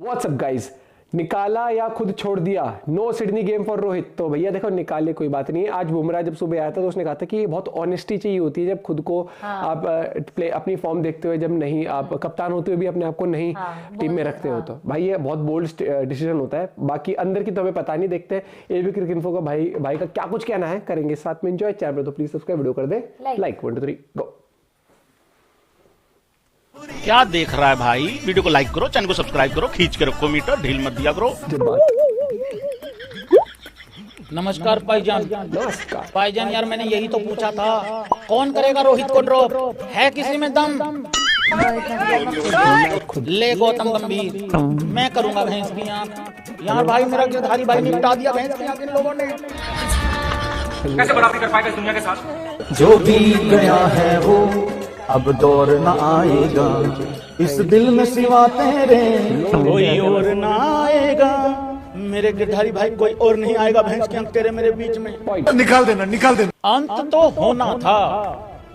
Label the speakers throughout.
Speaker 1: WhatsApp guys, निकाला या खुद छोड़ दिया? No Sydney game for Rohit. तो भैया देखो, निकाले कोई बात नहीं है। आज बुमराह जब सुबह आया था तो उसने कहा था कि बहुत ऑनेस्टी चाहिए होती है जब खुद को आप प्ले अपनी फॉर्म देखते हुए, जब नहीं आप कप्तान होते हुए भी अपने आप को नहीं टीम में रखते हो। तो भाई ये बहुत बोल्ड डिसीजन होता है। बाकी अंदर की तो हमें पता नहीं, देखते हैं एबी क्रिकेट इन्फो का भाई का क्या कुछ कहना है, करेंगे साथ में एंजॉय। चैनल तो प्लीज सब्सक्राइब, वीडियो कर दे लाइक। 1 2 3 गो।
Speaker 2: क्या देख रहा है भाई? वीडियो को लाइक करो, चैनल को सब्सक्राइब करो, खींच के रखो मीटर, ढील मत दिया करो। नमस्कार भाईजान।
Speaker 1: नमस्कार
Speaker 2: भाईजान, यार मैंने यही तो पूछा था, कौन करेगा रोहित को ड्रॉप? है किसी में दम? ले गौतम गंभीर, मैं करूंगा भैंस की आंख। यार भाई मेरा गिरधारी भाई ने मिटा दिया भैंस की आंख इन लोगों ने।
Speaker 3: कैसे बराबरी कर पाएगा इस दुनिया के साथ?
Speaker 4: जो भी गया है वो अब दौर न आएगा, इस दिल में सिवा तेरे
Speaker 2: कोई और ना आएगा। मेरे गिरधारी भाई, कोई और नहीं आएगा भैंस की आंख तेरे मेरे बीच में।
Speaker 3: निकाल देना।
Speaker 2: अंत तो होना था,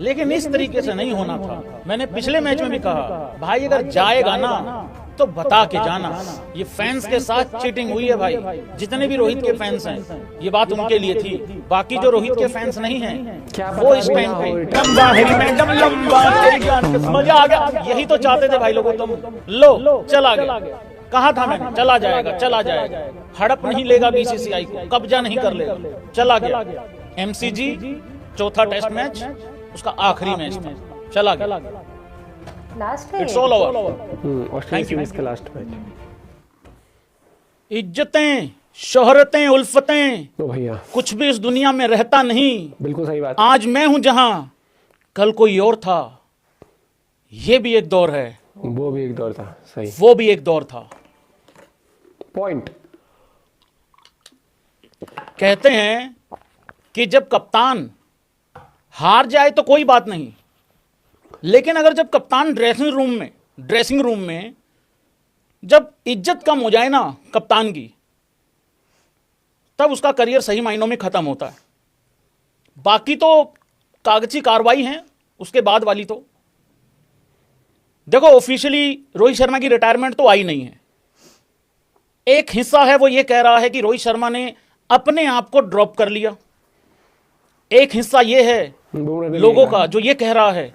Speaker 2: लेकिन इस तरीके से नहीं होना था। मैंने पिछले मैच में भी कहा, भाई अगर जाएगा ना तो बता के जाना। ये फैंस के साथ चीटिंग हुई है भाई। जितने भी रोहित के फैंस हैं, ये बात उनके लिए थी। बाकी जो रोहित के फैंस नहीं हैं, वो इस टाइम पे लंबा हेरी में एकदम लंबा, तेरी जान पे मजा आ गया। यही तो चाहते थे भाई लोगों। तुम लो चला गया। कहा था मैंने, चला जाएगा। हड़प नहीं लेगा बीसीसीआई को, कब्जा नहीं कर लेगा, चला गया। एमसीजी चौथा टेस्ट मैच, उसका आखिरी मैच था, चला गया। It's all over.
Speaker 1: ऑस्ट्रेलिया का लास्ट मैच।
Speaker 2: इज्जतें, शोहरतें, उल्फतें,
Speaker 1: तो भैया
Speaker 2: कुछ भी इस दुनिया में रहता नहीं।
Speaker 1: बिल्कुल सही बात।
Speaker 2: आज मैं हूं जहां कल कोई और था। ये भी एक दौर है,
Speaker 1: वो भी एक दौर था। सही,
Speaker 2: वो भी एक दौर था।
Speaker 1: पॉइंट।
Speaker 2: कहते हैं कि जब कप्तान हार जाए तो कोई बात नहीं, लेकिन अगर जब कप्तान ड्रेसिंग रूम में जब इज्जत कम हो जाए ना कप्तान की, तब उसका करियर सही मायनों में खत्म होता है। बाकी तो कागजी कार्रवाई है, उसके बाद वाली तो देखो, ऑफिशियली रोहित शर्मा की रिटायरमेंट तो आई नहीं है। एक हिस्सा है वो ये कह रहा है कि रोहित शर्मा ने अपने आप को ड्रॉप कर लिया। एक हिस्सा ये है लोगों का जो ये कह रहा है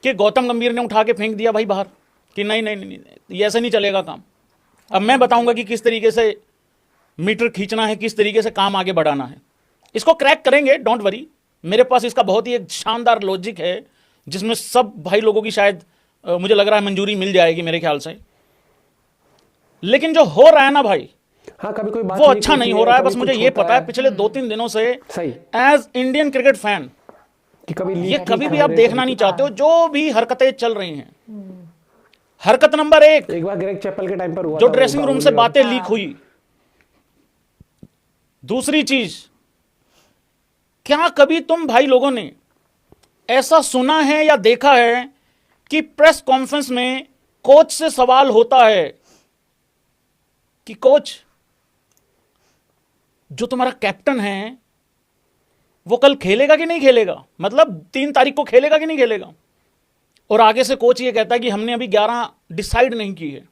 Speaker 2: कि गौतम गंभीर ने उठा के फेंक दिया भाई बाहर, कि नहीं, ये ऐसे नहीं चलेगा काम। अब मैं बताऊंगा कि किस तरीके से मीटर खींचना है, किस तरीके से काम आगे बढ़ाना है। इसको क्रैक करेंगे, डोंट वरी। मेरे पास इसका बहुत ही एक शानदार लॉजिक है, जिसमें सब भाई लोगों की शायद मुझे लग रहा है मंजूरी मिल जाएगी मेरे ख्याल से। लेकिन जो हो रहा है ना भाई,
Speaker 1: हाँ, कभी कोई बात
Speaker 2: वो अच्छा नहीं हो रहा है। बस मुझे ये पता है पिछले 2-3 दिनों से
Speaker 1: सही
Speaker 2: एज इंडियन क्रिकेट फैन
Speaker 1: कि
Speaker 2: ये कभी भी आप देखना नहीं चाहते हो जो भी हरकतें चल रही हैं। हरकत नंबर एक
Speaker 1: बार ग्रेग चैपल के टाइम पर हुआ
Speaker 2: जो
Speaker 1: था,
Speaker 2: ड्रेसिंग रूम से बातें लीक हुई। दूसरी चीज, क्या कभी तुम भाई लोगों ने ऐसा सुना है या देखा है कि प्रेस कॉन्फ्रेंस में कोच से सवाल होता है कि कोच, जो तुम्हारा कैप्टन है वो कल खेलेगा कि नहीं खेलेगा? मतलब 3 तारीख को खेलेगा कि नहीं खेलेगा? और आगे से कोच ये कहता है कि हमने अभी 11 डिसाइड नहीं की है,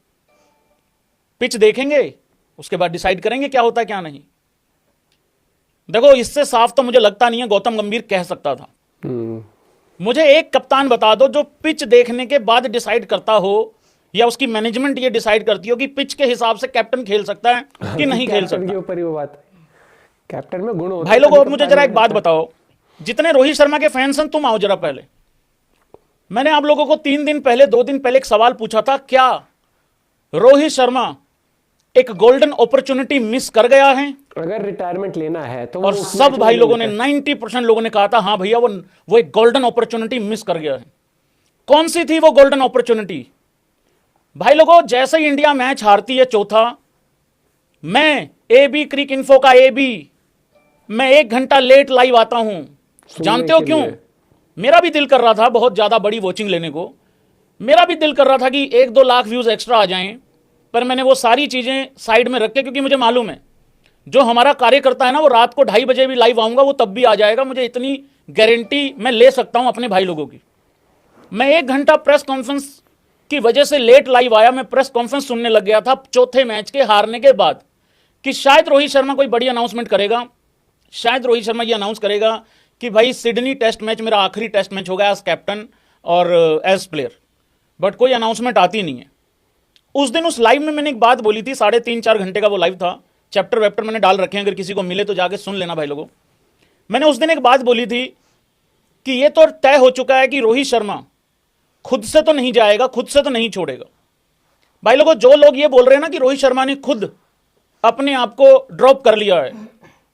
Speaker 2: पिच देखेंगे उसके बाद डिसाइड करेंगे क्या होता है क्या नहीं। देखो, इससे साफ तो मुझे लगता नहीं है गौतम गंभीर कह सकता था। मुझे एक कप्तान बता दो जो पिच देखने के बाद डिसाइड करता हो, या उसकी मैनेजमेंट ये डिसाइड करती हो कि पिच के हिसाब से कैप्टन खेल सकता है कि नहीं खेल सकता।
Speaker 1: के ऊपर ही वो बात, कैप्टन में गुण होता
Speaker 2: भाई लोगों, अब मुझे जरा एक बात बताओ, जितने रोहित शर्मा के फैंस हैं, तुम आओ जरा पहले। मैंने आप लोगों को 2 दिन पहले एक सवाल पूछा था, क्या रोहित शर्मा एक गोल्डन अपॉर्चुनिटी मिस कर गया है?
Speaker 1: अगर रिटायरमेंट लेना है तो
Speaker 2: और सब भाई लोगों ने 90% लोगों ने कहा था हाँ भैया वो एक गोल्डन अपॉर्चुनिटी मिस कर गया है। कौन सी थी वो गोल्डन अपॉर्चुनिटी? भाई लोगों, जैसे ही इंडिया मैच हारती है चौथा, मैं एबी क्रिक इन्फो का मैं 1 घंटा लेट लाइव आता हूं। जानते हो क्यों? मेरा भी दिल कर रहा था बहुत ज्यादा बड़ी वॉचिंग लेने को। मेरा भी दिल कर रहा था कि 1-2 लाख व्यूज एक्स्ट्रा आ जाएं, पर मैंने वो सारी चीजें साइड में रख के, क्योंकि मुझे मालूम है जो हमारा कार्यकर्ता है ना, वो रात को 2:30 बजे भी लाइव आऊंगा, वो तब भी आ जाएगा। मुझे इतनी गारंटी मैं ले सकता हूं अपने भाई लोगों की। मैं 1 घंटा प्रेस कॉन्फ्रेंस की वजह से लेट लाइव आया, मैं प्रेस कॉन्फ्रेंस सुनने लग गया था चौथे मैच के हारने के बाद कि शायद रोहित शर्मा कोई बड़ी अनाउंसमेंट करेगा, शायद रोहित शर्मा ये अनाउंस करेगा कि भाई सिडनी टेस्ट मैच मेरा आखिरी टेस्ट मैच होगा एज कैप्टन और एज प्लेयर, बट कोई अनाउंसमेंट आती नहीं है। उस दिन उस लाइव में मैंने एक बात बोली थी, 3.5-4 घंटे का वो लाइव था, चैप्टर वैप्टर मैंने डाल रखे हैं, अगर किसी को मिले तो जाके सुन लेना भाई लोगों। मैंने उस दिन एक बात बोली थी कि ये तो तय हो चुका है कि रोहित शर्मा खुद से तो नहीं जाएगा, खुद से तो नहीं छोड़ेगा। भाई लोगों, जो लोग ये बोल रहे हैं ना कि रोहित शर्मा ने खुद अपने आप को ड्रॉप कर लिया है,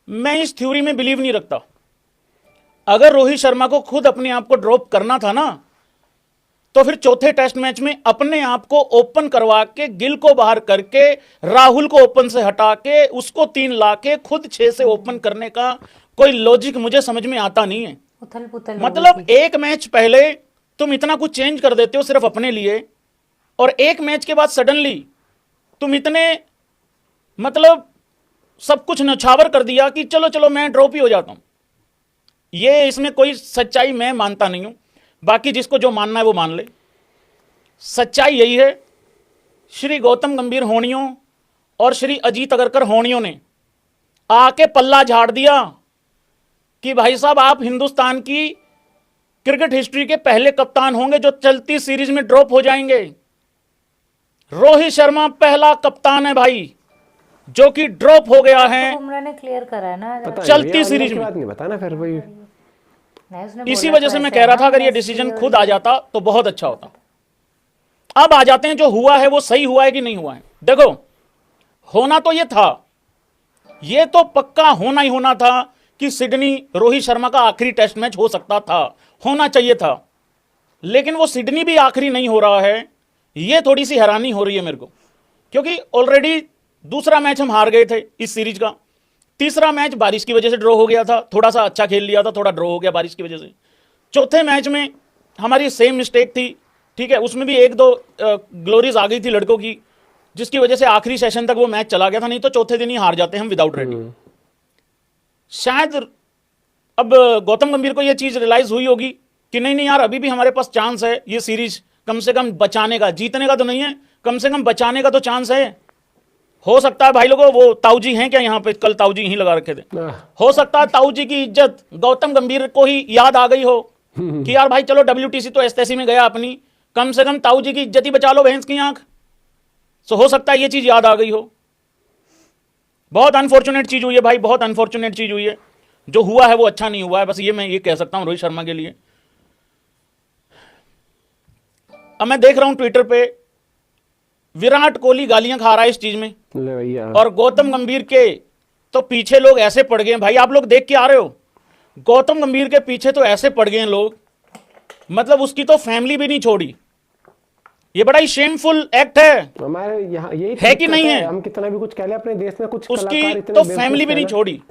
Speaker 2: मैं इस थ्योरी में बिलीव नहीं रखता। अगर रोहित शर्मा को खुद अपने आप को ड्रॉप करना था ना, तो फिर चौथे टेस्ट मैच में अपने आप को ओपन करवा के, गिल को बाहर करके, राहुल को ओपन से हटा के, उसको 3 ला के खुद 6 से ओपन करने का कोई लॉजिक मुझे समझ में आता नहीं है।
Speaker 5: उथल पुथल
Speaker 2: मतलब एक मैच पहले तुम इतना कुछ चेंज कर देते हो सिर्फ अपने लिए, और एक मैच के बाद सडनली तुम इतने मतलब सब कुछ नछावर कर दिया कि चलो चलो मैं ड्रॉप ही हो जाता हूं। ये इसमें कोई सच्चाई मैं मानता नहीं हूं, बाकी जिसको जो मानना है वो मान ले। सच्चाई यही है, श्री गौतम गंभीर होनियों और श्री अजीत अगरकर होनियों ने आके पल्ला झाड़ दिया कि भाई साहब आप हिंदुस्तान की क्रिकेट हिस्ट्री के पहले कप्तान होंगे जो चलती सीरीज में ड्रॉप हो जाएंगे। रोहित शर्मा पहला कप्तान है भाई जो कि ड्रॉप हो गया है
Speaker 5: बुमराह ने क्लियर करा है ना,
Speaker 1: पता
Speaker 2: चलती
Speaker 1: नहीं,
Speaker 2: सीरीज में।
Speaker 1: बात नहीं बताना फिर वही।
Speaker 5: नहीं, उसने
Speaker 2: इसी
Speaker 5: बोला
Speaker 2: वजह
Speaker 5: तो
Speaker 2: से मैं
Speaker 5: ऐसे
Speaker 2: कह
Speaker 5: है
Speaker 2: रहा
Speaker 5: ना,
Speaker 2: था अगर ये
Speaker 5: मैच
Speaker 2: डिसीजन
Speaker 5: की
Speaker 2: खुद आ जाता तो बहुत अच्छा होता। अब आ जाते हैं जो हुआ है वो सही हुआ है कि नहीं हुआ है। देखो, होना तो ये था, ये तो पक्का होना ही होना था कि सिडनी रोहित शर्मा का आखिरी टेस्ट मैच हो सकता था, होना चाहिए था। लेकिन वो सिडनी भी आखिरी नहीं हो रहा है, ये थोड़ी सी हैरानी हो रही है मेरे को, क्योंकि ऑलरेडी दूसरा मैच हम हार गए थे इस सीरीज का, तीसरा मैच बारिश की वजह से ड्रॉ हो गया था, थोड़ा सा अच्छा खेल लिया था, थोड़ा ड्रॉ हो गया बारिश की वजह से। चौथे मैच में हमारी सेम मिस्टेक थी, ठीक है, उसमें भी 1-2 ग्लोरीज आ गई थी लड़कों की, जिसकी वजह से आखिरी सेशन तक वो मैच चला गया था, नहीं तो चौथे दिन ही हार जाते हम विदाउट रेडी। शायद अब गौतम गंभीर को यह चीज रियलाइज हुई होगी कि नहीं नहीं यार, अभी भी हमारे पास चांस है ये सीरीज कम से कम बचाने का, जीतने का तो नहीं है, कम से कम बचाने का तो चांस है। हो सकता है भाई लोगों, वो ताऊ जी हैं क्या यहाँ पे, कल ताऊ जी यहीं लगा रखे थे, हो सकता है ताऊ जी की इज्जत गौतम गंभीर को ही याद आ गई हो कि यार भाई चलो WTC तो एसटीसी में गया अपनी, कम से कम ताऊ जी की इज्जत ही बचा लो भैंस की आंख। सो हो सकता है ये चीज याद आ गई हो। बहुत अनफॉर्चुनेट चीज हुई है भाई, बहुत अनफॉर्चुनेट चीज हुई है। जो हुआ है वो अच्छा नहीं हुआ है, बस ये मैं ये कह सकता हूं रोहित शर्मा के लिए। अब मैं देख रहा हूं ट्विटर पे विराट कोहली गालियां खा रहा है इस चीज में,
Speaker 1: ले भैया,
Speaker 2: और गौतम गंभीर के तो पीछे लोग ऐसे पड़ गए हैं भाई, आप लोग देख के आ रहे हो, गौतम गंभीर के पीछे तो ऐसे पड़ गए हैं लोग, मतलब उसकी तो फैमिली भी नहीं छोड़ी। ये बड़ा ही शेमफुल एक्ट है,
Speaker 1: हमारे यहाँ यही
Speaker 2: है कि नहीं है?
Speaker 1: हम कितना भी कुछ कह ले, अपने देश में कुछ
Speaker 2: उसकी
Speaker 1: कलाकार इतने
Speaker 2: तो
Speaker 1: बेवकूफ
Speaker 2: फैमिली भी नहीं
Speaker 1: हैं ना।
Speaker 2: छोड़ी,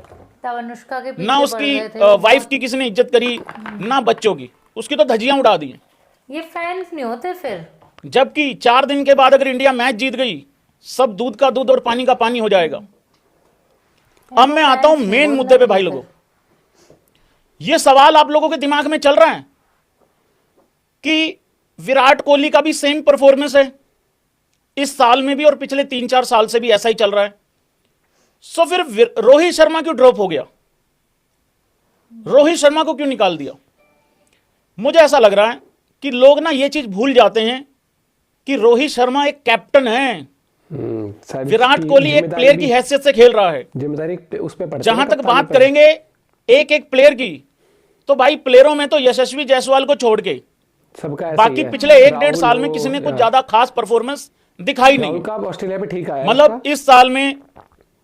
Speaker 5: तब अनुष्का के पीछे
Speaker 2: ना
Speaker 5: पड़
Speaker 2: उसकी
Speaker 5: गए थे।
Speaker 2: वाइफ की किसी ने इज्जत करी, ना बच्चों की, उसकी तो धज्जियां उड़ा दी हैं।
Speaker 5: ये फैंस नहीं होते फिर।
Speaker 2: जबकि 4 दिन के बाद अगर इंडिया मैच जीत गई, सब दूध का दूध और पानी का पानी हो जाएगा। अब मैं आता हूं मेन मुद्दे पे भाई लोगों, ये सवाल आप लोगों के दिमाग में चल रहा है कि विराट कोहली का भी सेम परफॉर्मेंस है इस साल में भी, और पिछले 3-4 साल से भी ऐसा ही चल रहा है। सो फिर रोहित शर्मा क्यों ड्रॉप हो गया, रोहित शर्मा को क्यों निकाल दिया? मुझे ऐसा लग रहा है कि लोग ना ये चीज भूल जाते हैं कि रोहित शर्मा एक कैप्टन है,
Speaker 1: सारी
Speaker 2: विराट
Speaker 1: की
Speaker 2: कोहली एक
Speaker 1: जिम्मेदारी
Speaker 2: प्लेयर की
Speaker 1: भी-
Speaker 2: हैसियत से खेल रहा है।
Speaker 1: जिम्मेदारी उस पे पड़ती है
Speaker 2: जहां
Speaker 1: ना,
Speaker 2: तक
Speaker 1: कप्तान
Speaker 2: बात
Speaker 1: पे।
Speaker 2: करेंगे एक एक प्लेयर की, तो भाई प्लेयरों में तो यशस्वी जायसवाल को छोड़ के
Speaker 1: सबका ऐसे ही
Speaker 2: बाकी
Speaker 1: है।
Speaker 2: पिछले 1-1.5
Speaker 1: राहुल
Speaker 2: साल में
Speaker 1: हो
Speaker 2: किसी ने कुछ
Speaker 1: या-
Speaker 2: ज्यादा खास परफॉर्मेंस दिखाई नहीं।
Speaker 1: राहुल का ऑस्ट्रेलिया पे ठीक आया
Speaker 2: मतलब
Speaker 1: उसका।
Speaker 2: इस साल में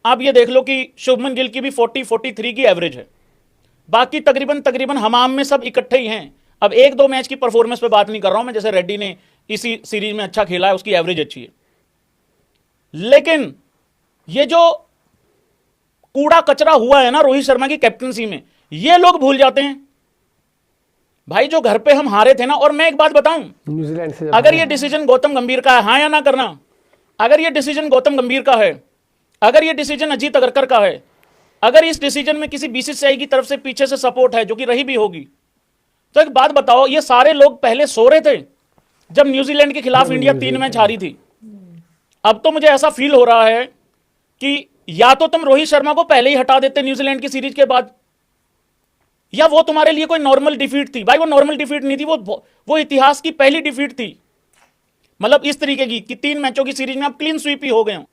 Speaker 2: आप ये देख लो कि शुभमन गिल की भी 40-43 की एवरेज है, बाकी तकरीबन हमाम में सब इकट्ठे ही हैं। अब 1-2 मैच की परफॉर्मेंस पे बात नहीं कर रहा हूं मैं, जैसे रेड्डी ने इसी सीरीज में अच्छा खेला है, उसकी एवरेज अच्छी है। लेकिन ये जो कूड़ा कचरा हुआ है ना रोहित शर्मा की कैप्टनसी में, ये लोग भूल जाते हैं भाई। जो घर पे हम हारे थे ना, और मैं एक बात बताऊं,
Speaker 1: न्यूजीलैंड से जब
Speaker 2: अगर ये डिसीजन गौतम गंभीर का है, हाँ या ना करना, अगर ये डिसीजन गौतम गंभीर का है, अगर ये डिसीजन अजीत अगरकर का है, अगर इस डिसीजन में किसी BCCI की तरफ से पीछे से सपोर्ट है, जो कि रही भी होगी, तो एक बात बताओ, ये सारे लोग पहले सो रहे थे जब न्यूजीलैंड के खिलाफ इंडिया 3 मैच हारी थी। अब तो मुझे ऐसा फील हो रहा है कि या तो तुम रोहित शर्मा को पहले ही हटा देते न्यूजीलैंड की सीरीज के बाद, या वो तुम्हारे लिए कोई नॉर्मल डिफीट थी। भाई वो नॉर्मल डिफीट नहीं थी, वो इतिहास की पहली डिफीट थी। मतलब इस तरीके की कि 3 मैचों की सीरीज में आप क्लीन स्वीप ही हो गए हो।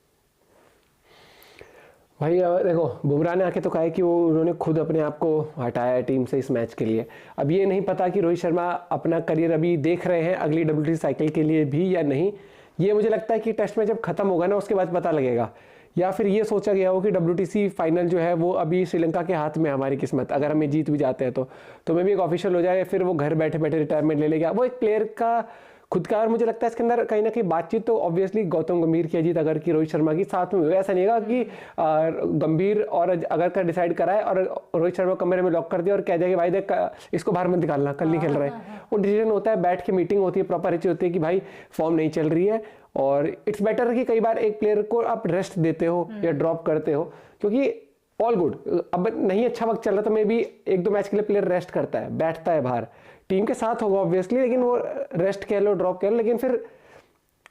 Speaker 1: भाई देखो, बुमराह ने आके तो कहा है कि वो उन्होंने खुद अपने आप को हटाया है टीम से इस मैच के लिए। अब ये नहीं पता कि रोहित शर्मा अपना करियर अभी देख रहे हैं अगली WTC साइकिल के लिए भी या नहीं। ये मुझे लगता है कि टेस्ट में जब खत्म होगा ना उसके बाद पता लगेगा, या फिर ये सोचा गया हो कि WTC फाइनल जो है वो अभी श्रीलंका के हाथ में है हमारी किस्मत, अगर हमें जीत भी जाते हैं तो मे भी एक ऑफिशियल हो जाए, फिर वो घर बैठे बैठे रिटायरमेंट ले लेगा। वो एक प्लेयर का खुद का, और मुझे लगता है इसके अंदर कहीं ना कहीं बातचीत तो ऑब्वियसली गौतम गंभीर की, अजीत अगर की, रोहित शर्मा की साथ में हुई। ऐसा नहीं होगा कि गंभीर और अगर का डिसाइड करा है और रोहित शर्मा कमरे में लॉक कर दिया और कह दिया कि भाई देख इसको बाहर मत निकालना, कल नहीं खेल रहे। वो डिसीजन होता है, बैठ के मीटिंग होती है, प्रॉपर अच्छी होती है कि भाई फॉर्म नहीं चल रही है, और इट्स बेटर कि कई बार एक प्लेयर को आप रेस्ट देते हो या ड्रॉप करते हो, क्योंकि ऑल गुड। अब नहीं अच्छा वक्त चल रहा तो मे भी 1-2 मैच के लिए प्लेयर रेस्ट करता है, बैठता है बाहर, टीम के साथ होगा ऑब्वियसली, लेकिन वो रेस्ट कह लो, ड्रॉप कह लो। लेकिन फिर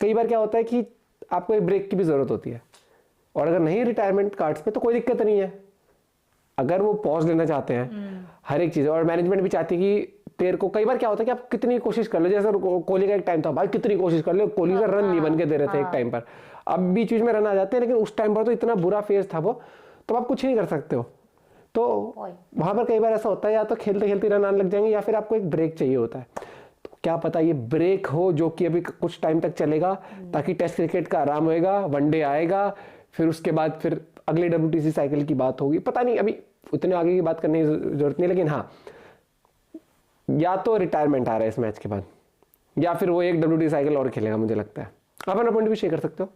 Speaker 1: कई बार क्या होता है कि आपको एक ब्रेक की भी जरूरत होती है, और अगर नहीं रिटायरमेंट कार्ड्स पे तो कोई दिक्कत नहीं है। अगर वो पॉज लेना चाहते हैं हर एक चीज, और मैनेजमेंट भी चाहती है कि प्लेयर को, कई बार क्या होता है कि आप कितनी कोशिश कर लो, जैसे कोहली का एक टाइम था भाई कितनी कोशिश कर लो, कोहली का रन नहीं बन के दे रहे थे एक टाइम पर, अब बीच बीच में रन आ जाते हैं, लेकिन उस टाइम पर तो इतना बुरा फेज था वो, तो आप कुछ नहीं कर सकते हो। तो वहां पर कई बार ऐसा होता है, या तो खेलते खेलते रन आने लग जाएंगे, या फिर आपको एक ब्रेक चाहिए होता है। तो क्या पता ये ब्रेक हो जो कि अभी कुछ टाइम तक चलेगा, ताकि टेस्ट क्रिकेट का आराम होएगा, वनडे आएगा, फिर उसके बाद फिर अगले WTC साइकिल की बात होगी। पता नहीं, अभी उतने आगे की बात करने की जरूरत नहीं, लेकिन हाँ, या तो रिटायरमेंट आ रहा है इस मैच के बाद, या फिर वो एक WTC साइकिल और खेलेगा मुझे लगता है। आप अपना पॉइंट भी शेयर कर सकते हो,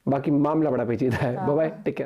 Speaker 1: बाकी मामला बड़ा पेचीदा है। Bye bye, take care.